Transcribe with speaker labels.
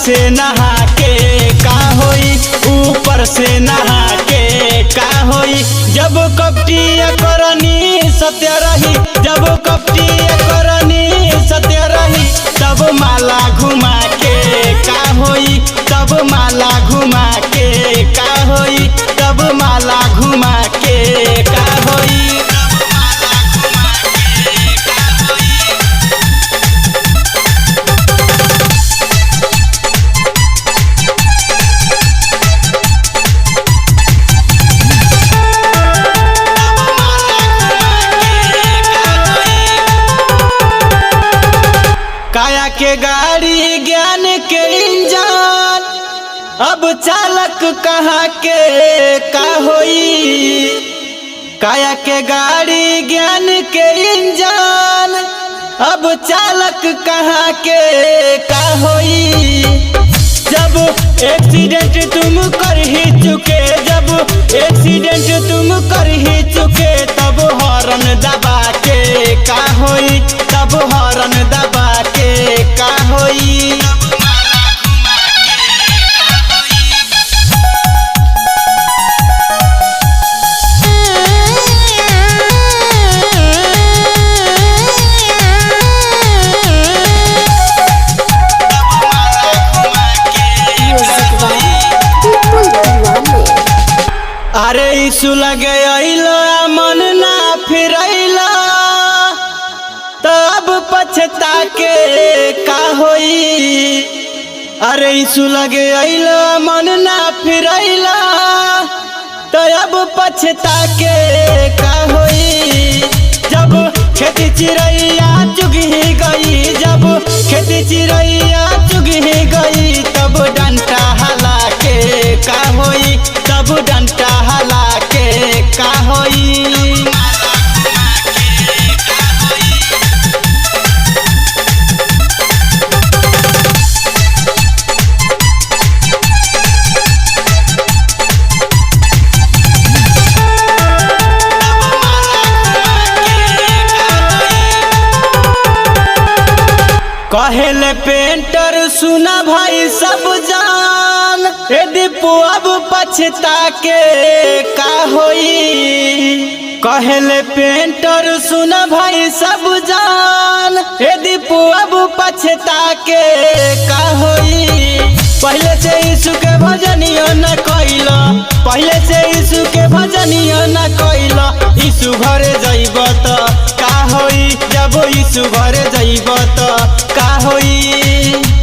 Speaker 1: से नहा के का होई, ऊपर से नहा के का होई। जब कपटी करनी सत्य रही, जब कपटी करनी सत्य रही, तब माला घुमा के का होई, तब माला घुमा के का होई, तब माला घुमा के का होई। काया के गाड़ी ज्ञान के इंजन, अब चालक कहाँ के का होई। काया के गाड़ी ज्ञान के इंजन, अब चालक कहाँ के का होई। जब एक्सीडेंट तुम कर ही चुके, जब एक्सीडेंट तुम कर ही चुके, तब हॉर्न दबा के का होई, तब हॉर्न दबा के का होई। अरे यीशु लगे अइलो मन ना फिरैला, तब पछता के का होई। अरे यीशु लगे अइलो मन ना फिरैला, तब पछता के का होई। जब खेती चिड़ैया चुग ही गई, जब खेती चिड़ैया चुग ही गई, तब डंटा हला के का होई, तब डंटा हला के का होई। कहेले पेंटर सुना भाई सब जान, ए दीपू अब पछता के का होई। कहेले पेंटर सुना भाई सब जान, ए दीपू अब पछता के का होई। पहले से यीशु के भजनियो न कइला, पहले से यीशु के भजनियो न कइला। यीशु घरे जाइब त का होई, जब यीशु घरे जाइब त का होई।